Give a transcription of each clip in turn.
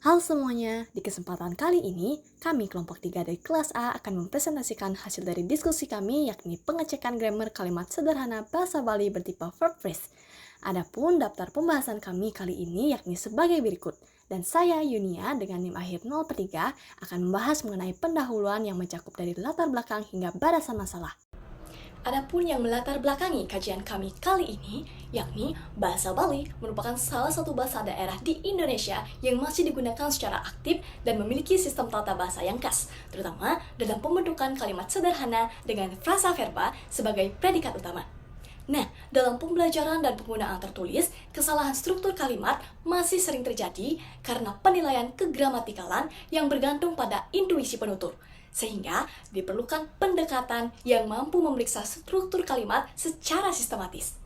Halo semuanya, di kesempatan kali ini, kami kelompok 3 dari kelas A akan mempresentasikan hasil dari diskusi kami yakni pengecekan grammar kalimat sederhana bahasa Bali bertipe verb phrase. Adapun daftar pembahasan kami kali ini yakni sebagai berikut. Dan saya, Yunia, dengan NIM akhir 0/3 akan membahas mengenai pendahuluan yang mencakup dari latar belakang hingga batasan masalah. Adapun yang melatar belakangi kajian kami kali ini, yakni bahasa Bali merupakan salah satu bahasa daerah di Indonesia yang masih digunakan secara aktif dan memiliki sistem tata bahasa yang khas, terutama dalam pembentukan kalimat sederhana dengan frasa verba sebagai predikat utama. Nah, dalam pembelajaran dan penggunaan tertulis, kesalahan struktur kalimat masih sering terjadi karena penilaian kegramatikalan yang bergantung pada intuisi penutur. Sehingga diperlukan pendekatan yang mampu memeriksa struktur kalimat secara sistematis.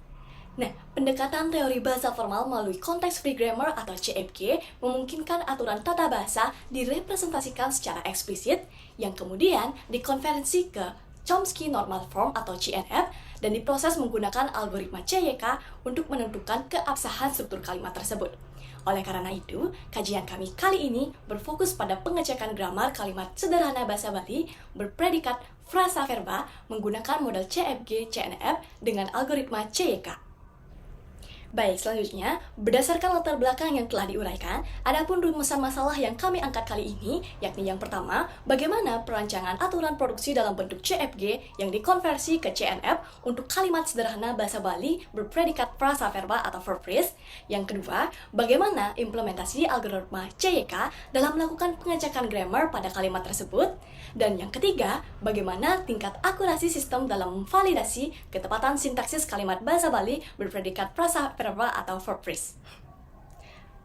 Nah, pendekatan teori bahasa formal melalui konteks free grammar atau CFG memungkinkan aturan tata bahasa direpresentasikan secara eksplisit yang kemudian dikonversi ke Chomsky Normal Form atau CNF dan diproses menggunakan algoritma CYK untuk menentukan keabsahan struktur kalimat tersebut. Oleh karena itu, kajian kami kali ini berfokus pada pengecekan gramar kalimat sederhana bahasa Bali berpredikat frasa verba menggunakan model CFG CNF dengan algoritma CYK. Baik, selanjutnya, berdasarkan latar belakang yang telah diuraikan, adapun rumusan masalah yang kami angkat kali ini, yakni yang pertama, bagaimana perancangan aturan produksi dalam bentuk CFG yang dikonversi ke CNF untuk kalimat sederhana bahasa Bali berpredikat frasa verba atau verb phrase. Yang kedua, bagaimana implementasi algoritma CYK dalam melakukan pengecekan grammar pada kalimat tersebut. Dan yang ketiga, bagaimana tingkat akurasi sistem dalam memvalidasi ketepatan sintaksis kalimat bahasa Bali berpredikat frasa verba atau verb phrase.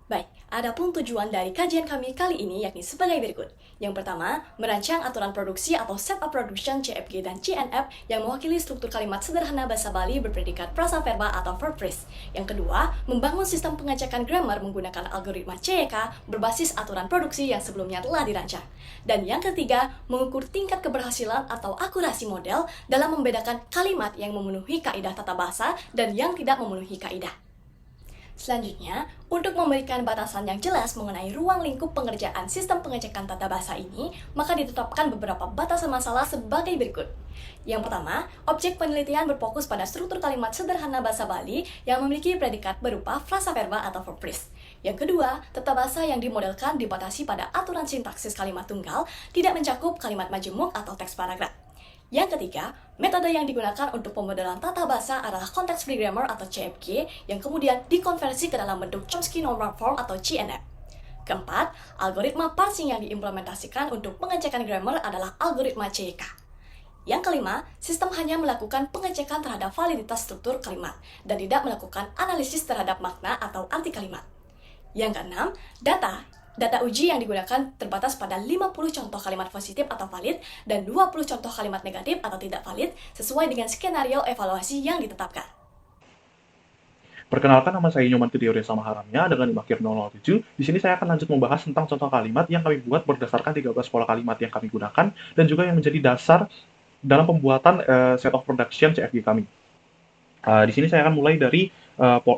Baik, adapun tujuan dari kajian kami kali ini yakni sebagai berikut. Yang pertama, merancang aturan produksi atau set of production CFG dan CNF yang mewakili struktur kalimat sederhana bahasa Bali berpredikat frasa verba atau verb phrase. Yang kedua, membangun sistem pengecekan grammar menggunakan algoritma CYK berbasis aturan produksi yang sebelumnya telah dirancang. Dan yang ketiga, mengukur tingkat keberhasilan atau akurasi model dalam membedakan kalimat yang memenuhi kaidah tata bahasa dan yang tidak memenuhi kaidah. Selanjutnya, untuk memberikan batasan yang jelas mengenai ruang lingkup pengerjaan sistem pengecekan tata bahasa ini, maka ditetapkan beberapa batasan masalah sebagai berikut. Yang pertama, objek penelitian berfokus pada struktur kalimat sederhana bahasa Bali yang memiliki predikat berupa frasa verba atau verb phrase. Yang kedua, tata bahasa yang dimodelkan dibatasi pada aturan sintaksis kalimat tunggal, tidak mencakup kalimat majemuk atau teks paragraf. Yang ketiga, metode yang digunakan untuk pemodelan tata bahasa adalah konteks free grammar atau CFG yang kemudian dikonversi ke dalam bentuk Chomsky Normal Form atau CNF. Keempat, algoritma parsing yang diimplementasikan untuk pengecekan grammar adalah algoritma CYK. Yang kelima, sistem hanya melakukan pengecekan terhadap validitas struktur kalimat dan tidak melakukan analisis terhadap makna atau arti kalimat. Yang keenam, Data uji yang digunakan terbatas pada 50 contoh kalimat positif atau valid dan 20 contoh kalimat negatif atau tidak valid sesuai dengan skenario evaluasi yang ditetapkan. Perkenalkan, nama saya Nyoman Kediri sama Haramnya dengan NIM akhir 007. Di sini saya akan lanjut membahas tentang contoh kalimat yang kami buat berdasarkan 13 pola kalimat yang kami gunakan dan juga yang menjadi dasar dalam pembuatan set of production CFG kami. Di sini saya akan mulai dari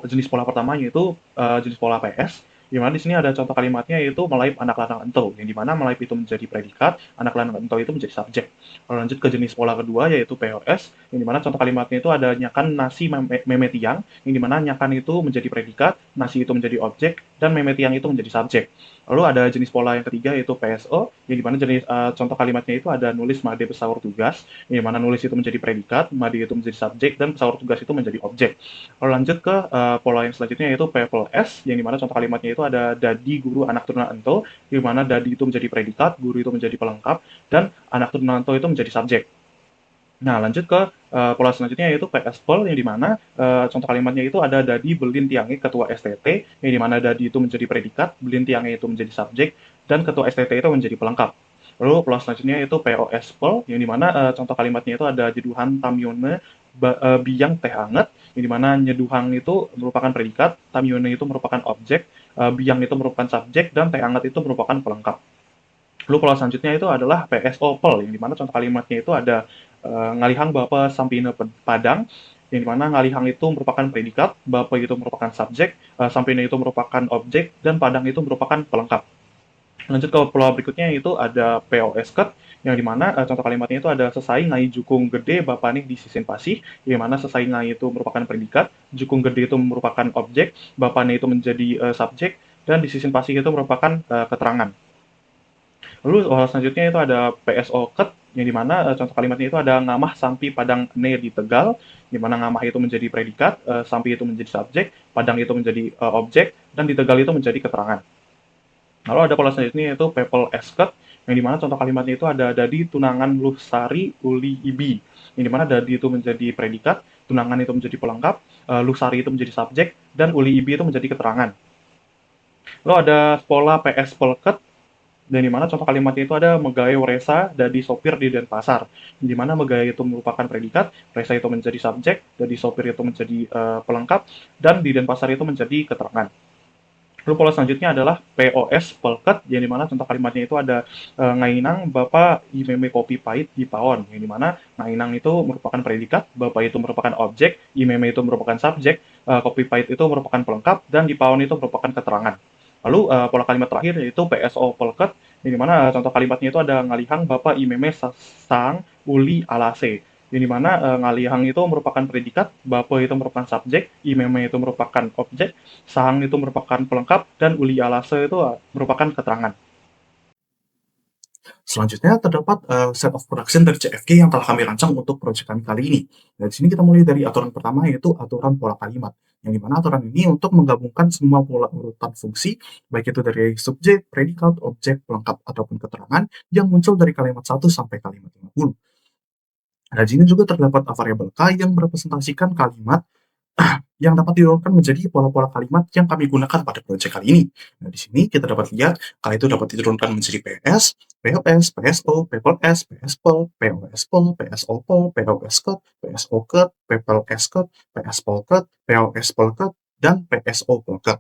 jenis pola pertama, yaitu jenis pola PS, di mana di sini ada contoh kalimatnya yaitu melaip anak lanang ento, yang dimana melaip itu menjadi predikat, anak lanang ento itu menjadi subjek. Lalu lanjut ke jenis pola kedua yaitu POS, yang dimana contoh kalimatnya itu ada nyakan nasi meme tiang, yang dimana nyakan itu menjadi predikat, nasi itu menjadi objek, dan meme tiang itu menjadi subjek. Lalu ada jenis pola yang ketiga yaitu PSO, yang dimana jenis contoh kalimatnya itu ada nulis made pesaur tugas, yang dimana nulis itu menjadi predikat, made itu menjadi subjek, dan pesaur tugas itu menjadi objek. Lalu lanjut ke pola yang selanjutnya yaitu PPLS, yang dimana contoh kalimatnya itu ada dadi guru anak turunan ento, yang dimana dadi itu menjadi predikat, guru itu menjadi pelengkap, dan anak turunan ento itu menjadi subjek. Nah, lanjut ke pola selanjutnya yaitu PSPOL, yang dimana contoh kalimatnya itu ada dadi belin tiange ketua STT, yang dimana dadi itu menjadi predikat, belin tiange itu menjadi subjek, dan ketua STT itu menjadi pelengkap. Lalu pola selanjutnya yaitu POSPOL, yang dimana contoh kalimatnya itu ada jeduhan tamyone biang teh anget, yang dimana nyeduhang itu merupakan predikat, tamyone itu merupakan objek, biang itu merupakan subjek, dan teh anget itu merupakan pelengkap. Lalu pola selanjutnya itu adalah PSOPL, yang dimana contoh kalimatnya itu ada ngalihang bapa sampine padang, yang dimana ngalihang itu merupakan predikat, bapa itu merupakan subjek, sampine itu merupakan objek, dan padang itu merupakan pelengkap. Lanjut ke pola berikutnya yaitu ada POS cut yang dimana contoh kalimatnya itu ada sesai ngai jukung gede bapani di sisin pasih, yang mana sesai ngai itu merupakan predikat, jukung gede itu merupakan objek, bapani itu menjadi subjek, dan di sisin pasih itu merupakan keterangan. Lalu selanjutnya itu ada PSO cut yang dimana contoh kalimatnya itu ada ngamah sampi padang ne di Tegal, di mana ngamah itu menjadi predikat, sampi itu menjadi subjek, padang itu menjadi objek, dan di Tegal itu menjadi keterangan. Lalu ada pola selanjutnya yaitu people esket, yang dimana contoh kalimatnya itu ada dadi tunangan lusari uli ibi, yang dimana dadi itu menjadi predikat, tunangan itu menjadi pelengkap, lusari itu menjadi subjek, dan uli ibi itu menjadi keterangan. Lalu ada pola PS pelket, dan dimana contoh kalimatnya itu ada megawe resa dadi sopir di Denpasar, di mana megawe itu merupakan predikat, resa itu menjadi subjek, dadi sopir itu menjadi pelengkap, dan di Denpasar itu menjadi keterangan. Lalu pola selanjutnya adalah POS pelket, yang dimana contoh kalimatnya itu ada ngainang bapak imeme kopi pahit di pawon, yang dimana ngainang itu merupakan predikat, bapak itu merupakan objek, imeme itu merupakan subjek, kopi pahit itu merupakan pelengkap, dan di pawon itu merupakan keterangan. Lalu pola kalimat terakhir yaitu PSO pelket, yang dimana contoh kalimatnya itu ada ngalihang bapak imeme sang uli alase, yang dimana ngalihang itu merupakan predikat, bapak itu merupakan subjek, imeme itu merupakan objek, sahang itu merupakan pelengkap, dan uli alase itu merupakan keterangan. Selanjutnya terdapat set of production dari CFG yang telah kami rancang untuk proyek kami kali ini. Dari sini kita mulai dari aturan pertama yaitu aturan pola kalimat. Yang dimana aturan ini untuk menggabungkan semua pola urutan fungsi, baik itu dari subjek, predikat, objek, pelengkap, ataupun keterangan yang muncul dari kalimat 1 sampai kalimat 50. Nah, di sini juga terdapat variabel K yang merepresentasikan kalimat yang dapat diurutkan menjadi pola-pola kalimat yang kami gunakan pada proyek kali ini. Nah, di sini kita dapat lihat kalau itu dapat diturunkan menjadi PS, POS, PSO, PPLS, PSPOL, POSPOL, PSOPOL, POSCOT, PSOCOT, PPLSCOT, PSPOLCOT, POSPOLCOT, dan PSOPOLCOT.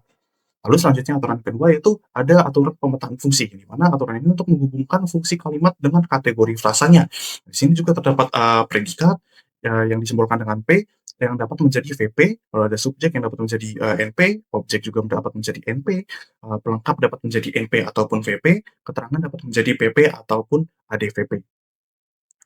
Lalu selanjutnya aturan kedua yaitu ada aturan pemetaan fungsi, di mana aturan ini untuk menghubungkan fungsi kalimat dengan kategori frasanya. Di sini juga terdapat predikat yang disimbolkan dengan P yang dapat menjadi VP, kalau ada subjek yang dapat menjadi NP, objek juga dapat menjadi NP, pelengkap dapat menjadi NP ataupun VP, keterangan dapat menjadi PP ataupun ADVP.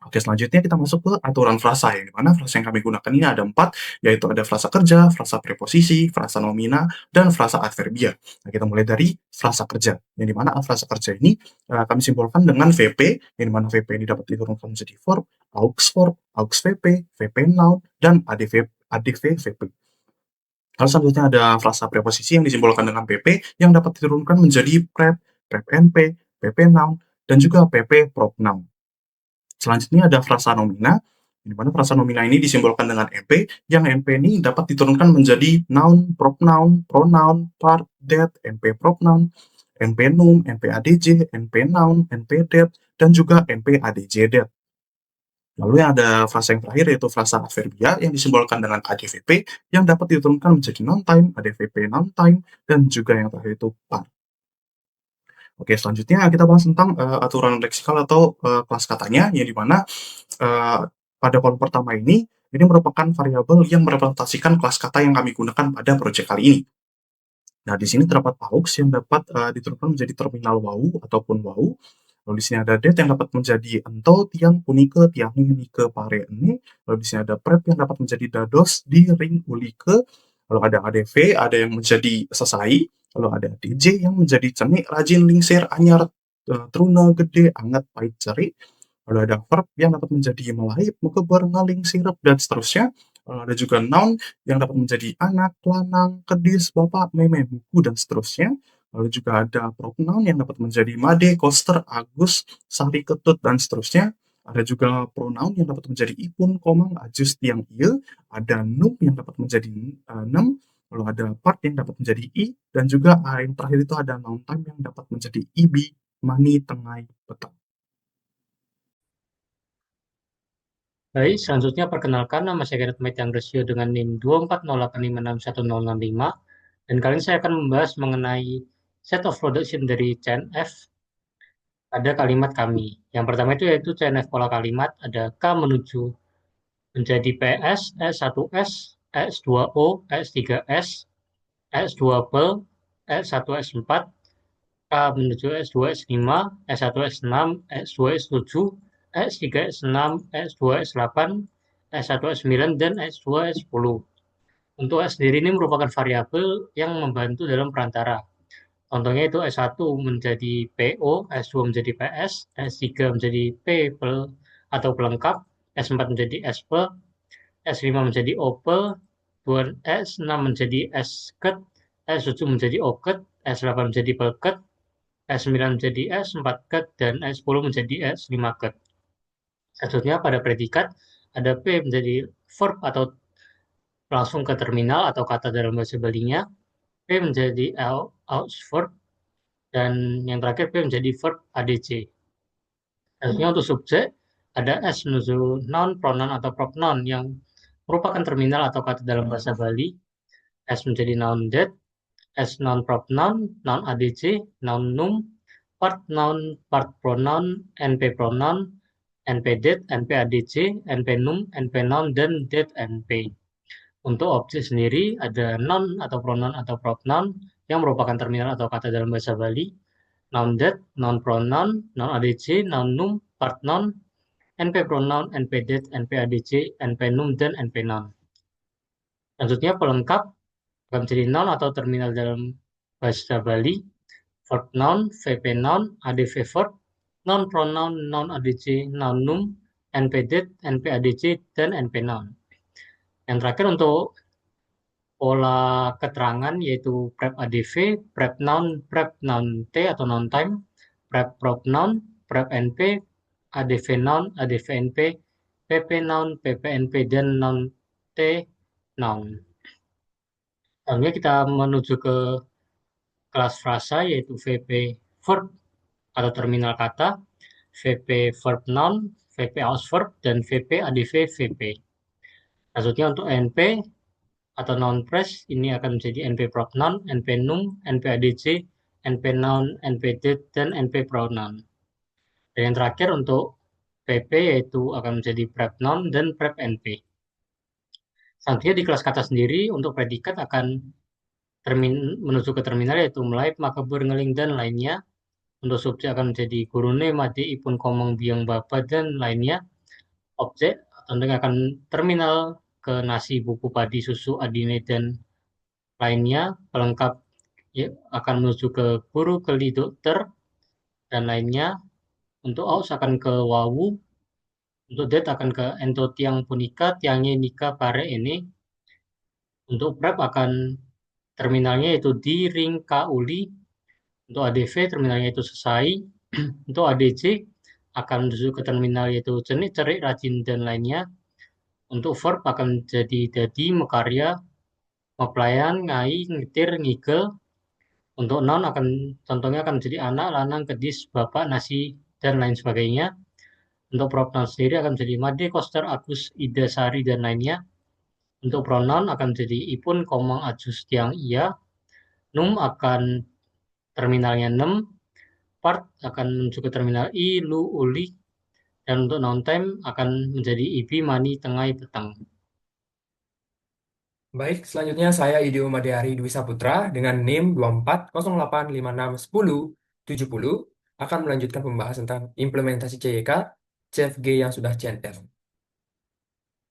Oke, selanjutnya kita masuk ke aturan frasa, yang dimana frasa yang kami gunakan ini ada 4, yaitu ada frasa kerja, frasa preposisi, frasa nomina, dan frasa adverbia. Nah, kita mulai dari frasa kerja, yang dimana frasa kerja ini kami simbolkan dengan VP, yang dimana VP ini dapat diturunkan menjadi verb, aux VP, VP noun, dan ADV VP. Lalu selanjutnya ada frasa preposisi yang disimbolkan dengan PP, yang dapat diturunkan menjadi prep, prep NP, PP noun, dan juga PP prop noun. Selanjutnya ada frasa nomina, di mana frasa nomina ini disimbolkan dengan NP, yang NP ini dapat diturunkan menjadi noun, pronoun, part, that, NP prop noun, NP num, NP ADJ, NP noun, NP that, dan juga NP ADJ that. Lalu yang ada frasa yang terakhir yaitu frasa adverbia yang disimbolkan dengan ADVP yang dapat diturunkan menjadi noun time, ADVP noun time, dan juga yang terakhir itu part. Oke, selanjutnya kita bahas tentang aturan leksikal atau kelas katanya, yang dimana pada kolom pertama ini merupakan variabel yang merepresentasikan kelas kata yang kami gunakan pada proyek kali ini. Nah, di sini terdapat aux yang dapat diturunkan menjadi terminal wau ataupun wau. Lalu di sini ada det yang dapat menjadi ento, tiang, punike, tiangi, nike, pare, ene. Lalu di sini ada prep yang dapat menjadi dados, di, ring, ulike. Lalu ada adv, ada yang menjadi sesai. Lalu ada dj yang menjadi cenik, rajin, lingsir, anyar, truna, gede, anget, pahit, ceri. Lalu ada verb yang dapat menjadi melahip, mekeber, ngaling, sirep, dan seterusnya. Lalu ada juga noun yang dapat menjadi anak, lanang, kedis, bapak, meme, buku, dan seterusnya. Lalu juga ada pronoun yang dapat menjadi made, koster, agus, sari, ketut, dan seterusnya. Ada juga pronoun yang dapat menjadi ipun, komang, ajus, tiang, iya. Ada num yang dapat menjadi nem. Lalu ada part yang dapat menjadi i. Dan juga yang terakhir itu ada noun time yang dapat menjadi ibi, mani, tengai, petang. Baik, selanjutnya perkenalkan, nama saya Gareth Maitian Resio dengan NIM 240856165, dan kali ini saya akan membahas mengenai set of production dari CNF pada kalimat kami. Yang pertama itu yaitu CNF pola kalimat, ada K menuju menjadi PS, ES1S, ES2O, ES3S, ES2 pel, ES1, S4, K menuju S2, S5, S1, S6, S2, S7, S3, S6, S2, S8, S1, S9, dan S2, S10. Untuk S sendiri ini merupakan variabel yang membantu dalam perantara. Contohnya itu S1 menjadi PO, S2 menjadi PS, S3 menjadi P atau pelengkap, S4 menjadi SP, S5 menjadi OPE, S6 menjadi SKET, S7 menjadi OKET, S8 menjadi PEKET, S9 menjadi S4 ket, dan S10 menjadi S5 ket. Selanjutnya pada predikat, ada P menjadi verb atau langsung ke terminal atau kata dalam bahasa Balinya, P menjadi aus verb, dan yang terakhir P menjadi verb ADC. Selanjutnya untuk subjek, ada S menuju noun, pronoun, atau pronoun yang merupakan terminal atau kata dalam bahasa Bali. S menjadi noun that, S noun pronoun, noun ADC, noun num, part noun, part pronoun, NP pronoun, NP det, NP ADC, NP num, NP noun, dan det NP. Untuk objek sendiri ada noun atau pronoun atau pronoun yang merupakan terminal atau kata dalam bahasa Bali, noun that, noun pronoun, noun ADC, noun num, part noun, NP pronoun, NP det, NP ADC, NP num, dan NP noun. Selanjutnya pelengkap akan menjadi noun atau terminal dalam bahasa Bali, verb noun, VP noun, ADV verb, noun pronoun, noun ADC, noun num, NP det, NP ADC, dan NP noun. Yang terakhir untuk pola keterangan yaitu prep ADV, prep noun T atau noun time, prep prop noun, prep NP, ADV noun, ADV NP, PP noun, PP NP, dan noun T noun. Selanjutnya kita menuju ke kelas frasa yaitu VP verb atau terminal kata, VP verb noun, VP aus verb, dan VP ADV VP. Selanjutnya untuk NP atau noun phrase ini akan menjadi NP prop noun, NP num, NP ADC, NP noun, NP det, dan NP pronoun. Dan yang terakhir untuk PP yaitu akan menjadi prep noun dan prep NP. Selanjutnya di kelas kata sendiri untuk predikat akan menuju ke terminal yaitu mulai makabur ngeling dan lainnya. Untuk subjek akan menjadi gurune, mati, ipun, komong, biang, baba, dan lainnya. Objek tentunya akan terminal ke nasi, buku, padi, susu, adine, dan lainnya. Pelengkap ya, akan menuju ke guru, keli, dokter, dan lainnya. Untuk aus akan ke wawu. Untuk det akan ke ento, tiang, punika, tiangnya, nika, pare, ini. Untuk prep akan terminalnya yaitu di, ring, ka, uli. Untuk ADV terminalnya itu selesai. Untuk ADC akan menuju ke terminal yaitu cenik, cerik, rajin, dan lainnya. Untuk verb akan jadi dadi, mekarya, mepelayan, ngai, ngetir, ngigel. Untuk noun akan contohnya akan menjadi anak, lanang, kedis, bapak, nasi, dan lain sebagainya. Untuk pronoun sendiri akan menjadi made, koster, agus, ida, sari, dan lainnya. Untuk pronoun akan menjadi ipun, komang, ajus, tiang, iya. Num akan terminalnya nem, part akan menuju ke terminal i, lu, uli, dan untuk noun time akan menjadi ibi, mani, tengai, petang. Baik, selanjutnya saya Idio Madehari Dwi Saputra dengan NIM 2408561070 akan melanjutkan pembahasan tentang implementasi CYK, CFG yang sudah CNF.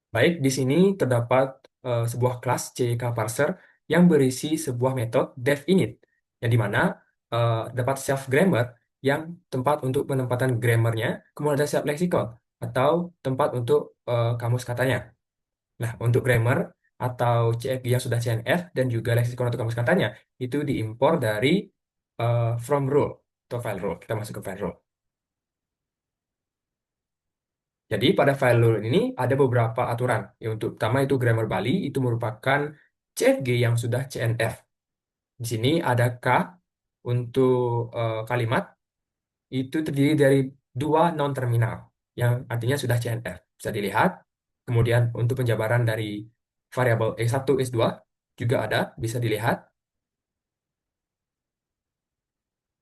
Baik, di sini terdapat sebuah kelas CYK parser yang berisi sebuah metode definite, yang dimana dapat self grammar yang tempat untuk penempatan grammarnya, kemudian ada self lexicon atau tempat untuk kamus katanya. Nah, untuk grammar atau CFG yang sudah CNF dan juga lexicon atau kamus katanya itu diimpor dari from rule atau file rule. Kita masuk ke file rule. Jadi pada file rule ini ada beberapa aturan. Yang untuk pertama itu grammar Bali itu merupakan CFG yang sudah CNF. Di sini ada K untuk kalimat itu terdiri dari dua non terminal yang artinya sudah CNF. Bisa dilihat. Kemudian untuk penjabaran dari variabel x1, x2 juga ada, bisa dilihat.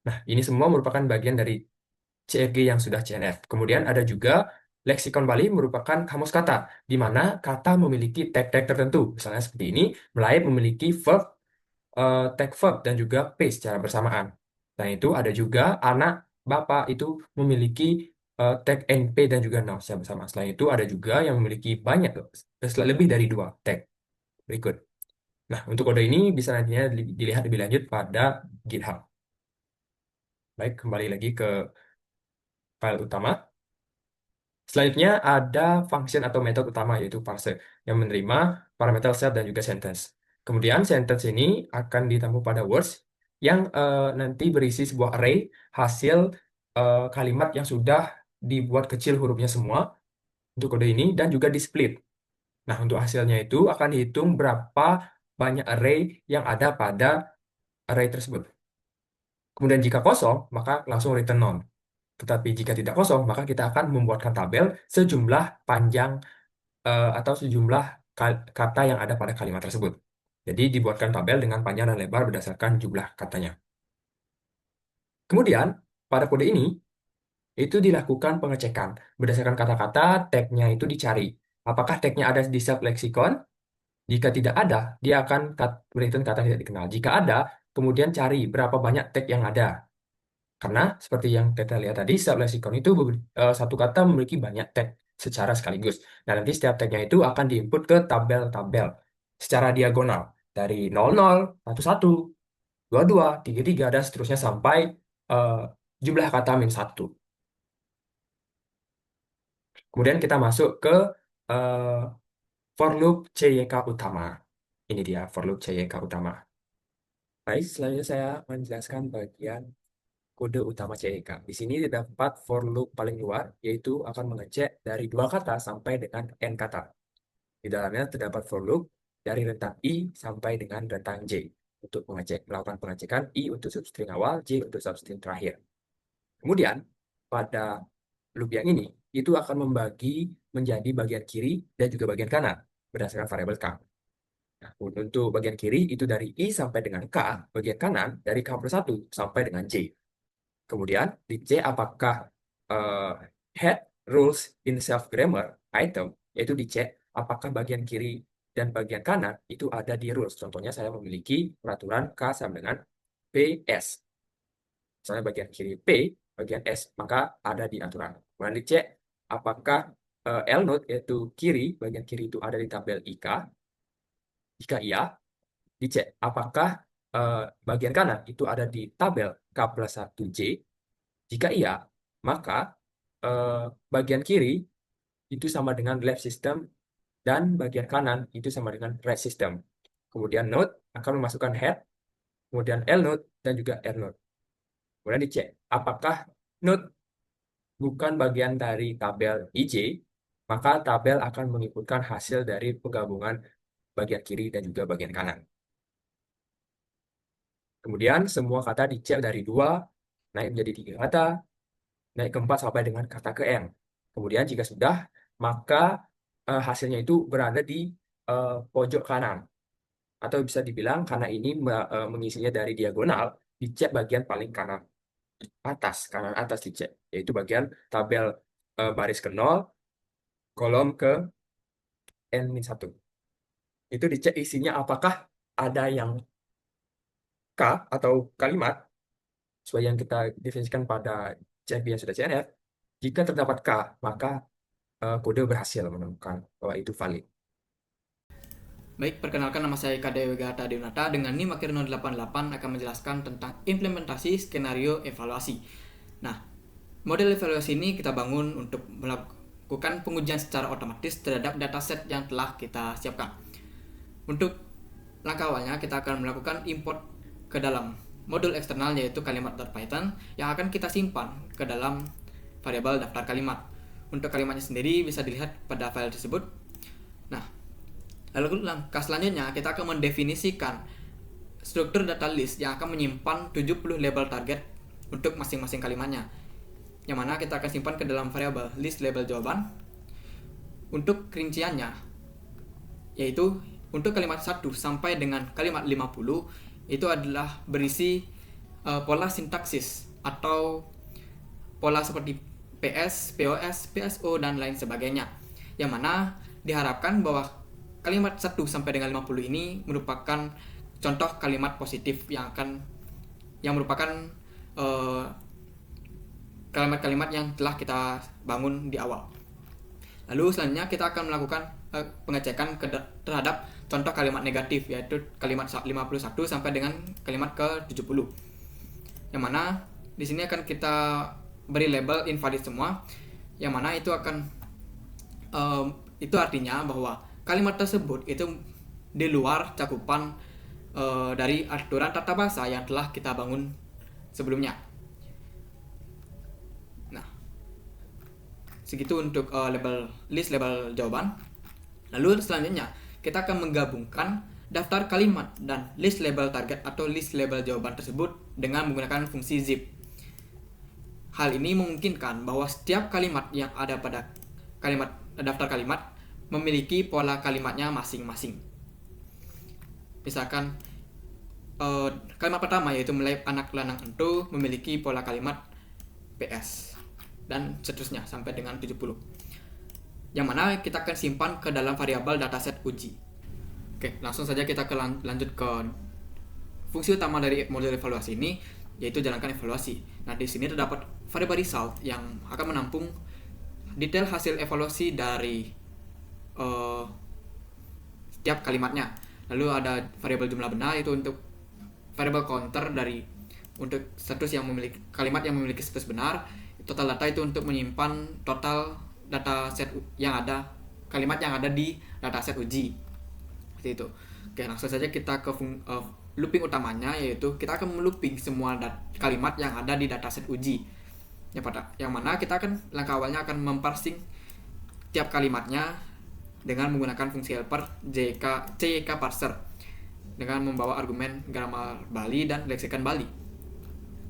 Nah, ini semua merupakan bagian dari CFG yang sudah CNF. Kemudian ada juga leksikon Bali merupakan kamus kata, di mana kata memiliki tag-tag tertentu. Misalnya seperti ini, Melayu memiliki verb, tag verb, dan juga base secara bersamaan. Selain itu ada juga anak bapak itu memiliki tag NP dan juga NO sama-sama. Selain itu ada juga yang memiliki banyak, lebih dari 2 tag. Berikut. Nah, untuk kode ini bisa nantinya dilihat lebih lanjut pada GitHub. Baik, kembali lagi ke file utama. Selanjutnya ada function atau metode utama yaitu parser yang menerima parameter set dan juga sentence. Kemudian sentence ini akan ditampung pada words yang nanti berisi sebuah array hasil kalimat yang sudah dibuat kecil hurufnya semua untuk kode ini dan juga di split. Nah, untuk hasilnya itu akan dihitung berapa banyak array yang ada pada array tersebut. Kemudian jika kosong, maka langsung return none. Tetapi jika tidak kosong, maka kita akan membuatkan tabel sejumlah panjang atau sejumlah kata yang ada pada kalimat tersebut. Jadi dibuatkan tabel dengan panjang dan lebar berdasarkan jumlah katanya. Kemudian, pada kode ini, itu dilakukan pengecekan. Berdasarkan kata-kata, tag-nya itu dicari. Apakah tag-nya ada di subleksikon? Jika tidak ada, dia akan return kata tidak dikenal. Jika ada, kemudian cari berapa banyak tag yang ada. Karena seperti yang kita lihat tadi, subleksikon itu satu kata memiliki banyak tag secara sekaligus. Nah, nanti setiap tagnya itu akan diinput ke tabel-tabel secara diagonal. Dari 00, 11, 22, 33, dan seterusnya sampai eh, jumlah kata -1. Kemudian kita masuk ke eh, for loop CYK utama. Ini dia for loop CYK utama. Baik, selanjutnya saya menjelaskan bagian kode utama CYK. Di sini terdapat for loop paling luar, yaitu akan mengecek dari 2 kata sampai dengan n kata. Di dalamnya terdapat for loop dari rentang I sampai dengan rentang J untuk melakukan pengecekan I untuk substring awal, J untuk substring terakhir. Kemudian, pada loop yang ini, itu akan membagi menjadi bagian kiri dan juga bagian kanan berdasarkan variabel K. Nah, untuk bagian kiri itu dari I sampai dengan K, bagian kanan dari K+1 sampai dengan J. Kemudian di C apakah uh, head rules in self grammar item, yaitu dicek apakah bagian kiri dan bagian kanan itu ada di rules. Contohnya saya memiliki peraturan K sama dengan PS. Misalnya bagian kiri P, bagian S, maka ada di aturan. Kemudian dicek apakah L node yaitu kiri, bagian kiri itu ada di tabel IK. Jika iya, dicek apakah bagian kanan itu ada di tabel K+1J. Jika iya, maka bagian kiri itu sama dengan left system dan bagian kanan itu sama dengan right system. Kemudian node akan memasukkan head, kemudian L node dan juga R node. Kemudian dicek apakah node bukan bagian dari tabel IJ, maka tabel akan menginputkan hasil dari penggabungan bagian kiri dan juga bagian kanan. Kemudian semua kata dicek dari 2 naik menjadi 3 kata, naik ke 4 sampai dengan kata ke N. Kemudian jika sudah, maka hasilnya itu berada di pojok kanan. Atau bisa dibilang karena ini mengisinya dari diagonal, dicek bagian paling kanan atas dicek, yaitu bagian tabel baris ke 0, kolom ke N-1. Itu dicek isinya apakah ada yang K atau kalimat, sesuai yang kita definisikan pada CFG yang sudah CNF. Jika terdapat K, maka kode berhasil menemukan bahwa itu valid. Baik, perkenalkan nama saya Kade Wegata Deonata dengan NIM akhir 088 akan menjelaskan tentang implementasi skenario evaluasi. Nah, model evaluasi ini kita bangun untuk melakukan pengujian secara otomatis terhadap dataset yang telah kita siapkan. Untuk langkah awalnya kita akan melakukan import ke dalam modul eksternal yaitu kalimat.python yang akan kita simpan ke dalam variabel daftar kalimat. Untuk kalimatnya sendiri bisa dilihat pada file tersebut. Nah, lalu langkah selanjutnya kita akan mendefinisikan struktur data list yang akan menyimpan 70 label target untuk masing-masing kalimatnya, yang mana kita akan simpan ke dalam variabel list label jawaban. Untuk rinciannya, yaitu untuk kalimat 1 sampai dengan kalimat 50 itu adalah berisi pola sintaksis atau pola seperti PS, POS, PSO, dan lain sebagainya, yang mana diharapkan bahwa kalimat 1 sampai dengan 50 ini merupakan contoh kalimat positif yang merupakan kalimat-kalimat yang telah kita bangun di awal. Lalu selanjutnya kita akan melakukan pengecekan terhadap contoh kalimat negatif, yaitu kalimat 51 sampai dengan kalimat ke-70. Yang mana di sini akan kita beri label invalid semua, yang mana itu akan itu artinya bahwa kalimat tersebut itu di luar cakupan dari aturan tata bahasa yang telah kita bangun sebelumnya. Nah, segitu untuk list label jawaban. Lalu selanjutnya kita akan menggabungkan daftar kalimat dan list label target atau list label jawaban tersebut dengan menggunakan fungsi zip. Hal ini memungkinkan bahwa setiap kalimat yang ada pada daftar kalimat memiliki pola kalimatnya masing-masing. Misalkan kalimat pertama yaitu mulai anak lanang entu memiliki pola kalimat PS dan seterusnya sampai dengan 70. Yang mana kita akan simpan ke dalam variabel dataset uji. Oke, langsung saja kita lanjut ke fungsi utama dari modul evaluasi ini, yaitu jalankan evaluasi. Nah, di sini terdapat variabel result yang akan menampung detail hasil evaluasi dari setiap kalimatnya. Lalu ada variabel jumlah benar, itu untuk variabel counter dari untuk status yang memiliki kalimat yang memiliki status benar. Total data itu untuk menyimpan total dataset yang ada, kalimat yang ada di dataset uji. Seperti itu. Oke, langsung saja kita ke looping utamanya, yaitu kita akan melooping semua kalimat yang ada di dataset uji. Yang mana kita akan langkah awalnya akan memparsing tiap kalimatnya dengan menggunakan fungsi helper CYK parser dengan membawa argumen grammar Bali dan leksikan Bali.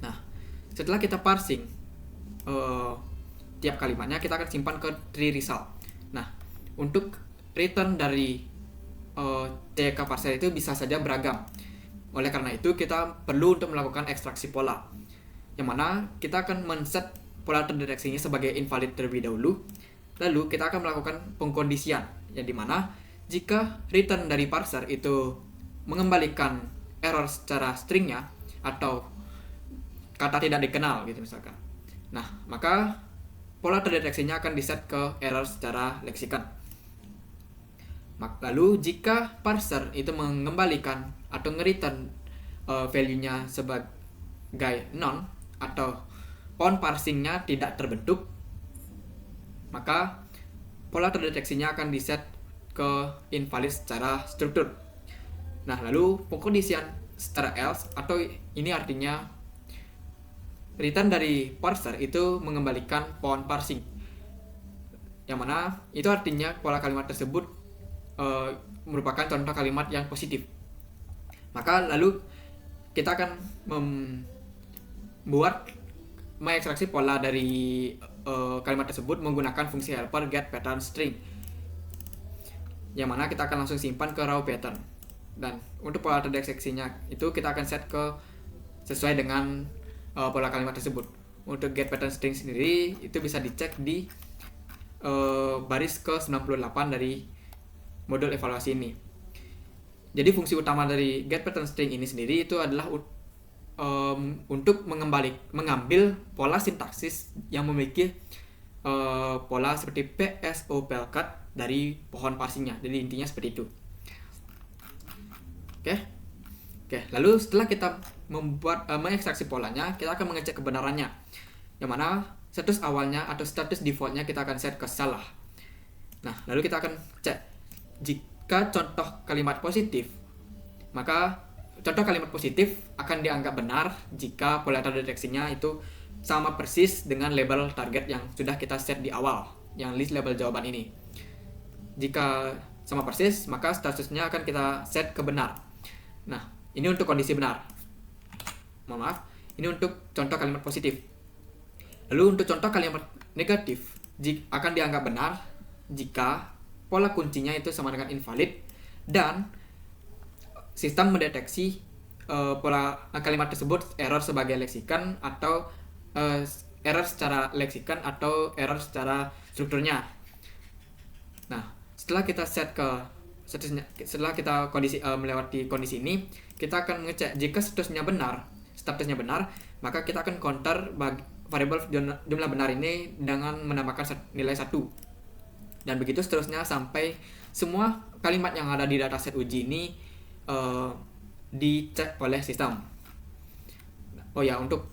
Nah, setelah kita parsing tiap kalimatnya, kita akan simpan ke tree result. Nah, untuk return dari CYK parser itu bisa saja beragam. Oleh karena itu, kita perlu untuk melakukan ekstraksi pola, yang mana kita akan men-set pola terdeteksinya sebagai invalid terlebih dahulu. Lalu kita akan melakukan pengkondisian, yang dimana jika return dari parser itu mengembalikan error secara stringnya atau kata tidak dikenal gitu misalkan. Nah, maka pola terdeteksinya akan diset ke error secara leksikan. Lalu jika parser itu mengembalikan atau nge-return value-nya sebagai none atau on parsing-nya tidak terbentuk, maka pola terdeteksinya akan diset ke invalid secara struktur. Nah, lalu pengkondisian secara else, atau ini artinya return dari parser itu mengembalikan on parsing, yang mana itu artinya pola kalimat tersebut merupakan contoh kalimat yang positif. Maka lalu kita akan mengekstraksi pola dari kalimat tersebut menggunakan fungsi helper get pattern string, yang mana kita akan langsung simpan ke raw pattern. Dan untuk pola terdeteksinya itu kita akan set ke sesuai dengan pola kalimat tersebut. Untuk get pattern string sendiri itu bisa dicek di baris ke-98 dari modul evaluasi ini. Jadi fungsi utama dari get pattern string ini sendiri itu adalah untuk mengambil pola sintaksis yang memiliki pola seperti PSO pelkat dari pohon parsingnya. Jadi intinya seperti itu. Oke, lalu setelah kita mengekstraksi polanya, kita akan mengecek kebenarannya, yang mana status awalnya atau status defaultnya kita akan set ke salah. Nah, lalu kita akan cek jika contoh kalimat positif, maka contoh kalimat positif akan dianggap benar jika pola terdeteksinya itu sama persis dengan label target yang sudah kita set di awal, yang list label jawaban ini. Jika sama persis, maka statusnya akan kita set ke benar. Nah, ini untuk kondisi benar. Mohon maaf, ini untuk contoh kalimat positif. Lalu untuk contoh kalimat negatif akan dianggap benar jika pola kuncinya itu sama dengan invalid dan sistem mendeteksi pola kalimat tersebut error sebagai leksikan atau error secara leksikan atau error secara strukturnya. Nah, setelah kita set ke setelah kita melewati kondisi ini, kita akan mengecek jika statusnya benar, statusnya benar, maka kita akan counter variabel jumlah benar ini dengan menambahkan nilai 1. Dan begitu seterusnya sampai semua kalimat yang ada di dataset uji ini dicek oleh sistem. Oh ya, untuk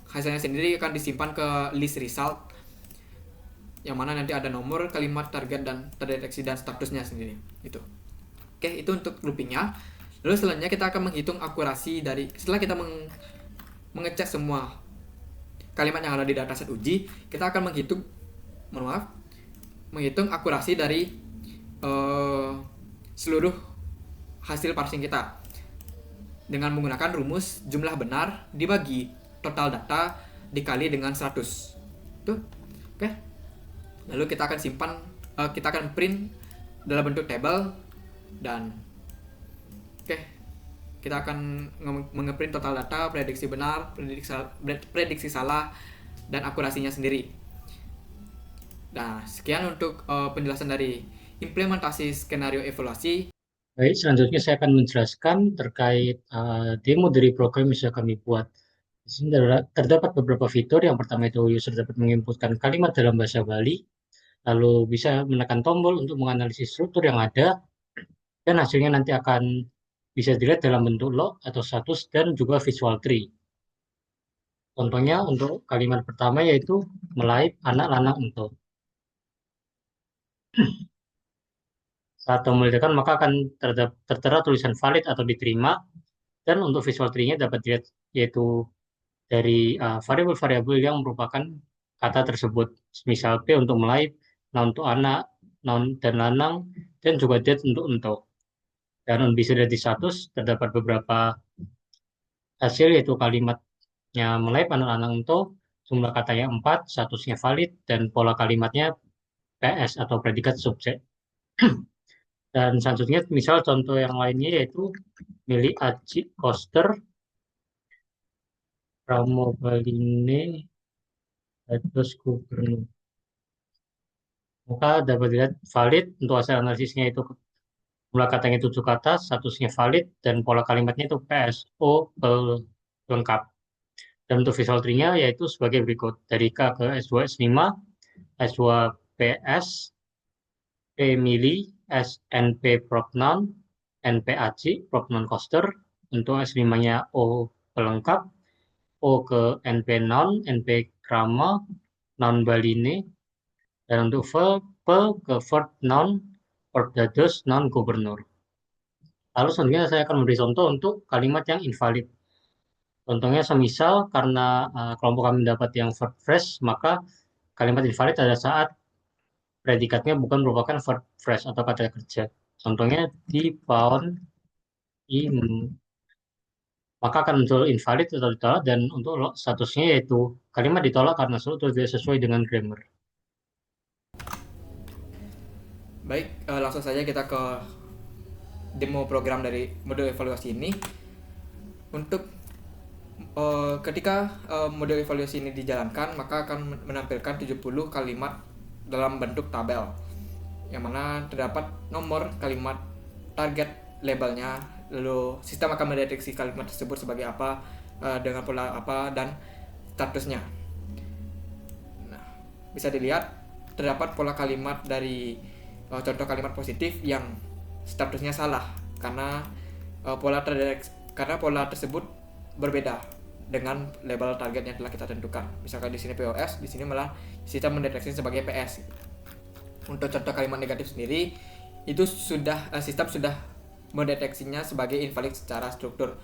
hasilnya sendiri akan disimpan ke list result, yang mana nanti ada nomor, kalimat, target, dan terdeteksi dan statusnya sendiri. Itu. Oke, itu untuk groupingnya. Lalu selanjutnya kita akan menghitung akurasi dari, setelah kita mengecek semua kalimat yang ada di dataset uji, kita akan menghitung akurasi dari seluruh hasil parsing kita dengan menggunakan rumus jumlah benar dibagi total data dikali dengan 100. Tuh. Oke. Lalu kita akan kita akan print dalam bentuk table, dan kita akan mengeprint total data, prediksi benar, prediksi salah, dan akurasinya sendiri. Nah, sekian untuk penjelasan dari implementasi skenario evaluasi. Baik, selanjutnya saya akan menjelaskan terkait demo dari program yang sudah kami buat. Di sini terdapat beberapa fitur. Yang pertama itu user dapat menginputkan kalimat dalam bahasa Bali, lalu bisa menekan tombol untuk menganalisis struktur yang ada, dan hasilnya nanti akan bisa dilihat dalam bentuk log atau status dan juga visual tree. Contohnya untuk kalimat pertama yaitu melaip anak lanang ento. Saat tombol ditekan maka akan tertera tulisan valid atau diterima, dan untuk visual tree-nya dapat dilihat yaitu dari variabel-variabel yang merupakan kata tersebut. Misal P untuk melaip, noun untuk anak, noun dan lanang, dan juga date untuk ento. Dan bisa dilihat di status terdapat beberapa hasil yaitu kalimatnya melaip anak lanang ento, jumlah katanya 4, statusnya valid, dan pola kalimatnya PS atau predikat subjek. Dan selanjutnya misal contoh yang lainnya yaitu milik Aji Koster Pramobaline terus gubernur. Maka dapat dilihat valid untuk hasil analisisnya itu jumlah katanya 7 kata, statusnya valid, dan pola kalimatnya itu PSO lengkap. Dan untuk visual tree-nya yaitu sebagai berikut. Dari K ke S2 S5, S2 PS, P mili, SNP propnon, NPAC propnon koster. Untuk S5-nya O pelengkap, O ke NP non, NP krama, non baline, dan untuk P ke verb non, verb dados, non gubernur. Lalu selanjutnya saya akan memberi contoh untuk kalimat yang invalid. Contohnya semisal karena kelompok kami dapat yang verb phrase, maka kalimat invalid pada saat predikatnya bukan merupakan verb phrase atau kata kerja. Contohnya di pound maka akan muncul invalid atau ditolak, dan untuk statusnya yaitu kalimat ditolak karena struktur tidak sesuai dengan grammar. Baik, langsung saja kita ke demo program dari modul evaluasi ini. Untuk ketika modul evaluasi ini dijalankan, maka akan menampilkan 70 kalimat dalam bentuk tabel, yang mana terdapat nomor, kalimat, target, labelnya, lalu sistem akan mendeteksi kalimat tersebut sebagai apa, dengan pola apa, dan statusnya. Nah, bisa dilihat terdapat pola kalimat dari contoh kalimat positif yang statusnya salah karena pola tersebut berbeda dengan label target yang telah kita tentukan. Misalkan di sini POS, di sini malah sistem mendeteksi sebagai PS. Untuk contoh kalimat negatif sendiri, itu sistem sudah mendeteksinya sebagai invalid secara struktur.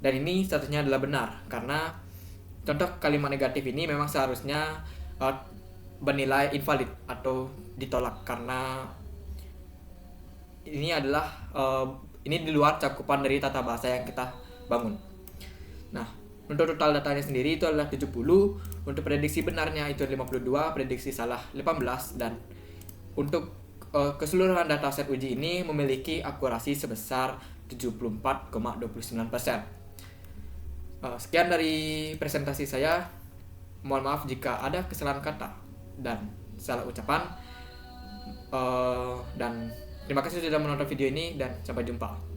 Dan ini statusnya adalah benar karena contoh kalimat negatif ini memang seharusnya bernilai invalid atau ditolak karena ini adalah ini di luar cakupan dari tata bahasa yang kita bangun. Nah, untuk total datanya sendiri itu adalah 70, untuk prediksi benarnya itu 52, prediksi salah 18, dan untuk keseluruhan dataset uji ini memiliki akurasi sebesar 74,29%. Sekian dari presentasi saya. Mohon maaf jika ada kesalahan kata dan salah ucapan. Dan terima kasih sudah menonton video ini, dan sampai jumpa.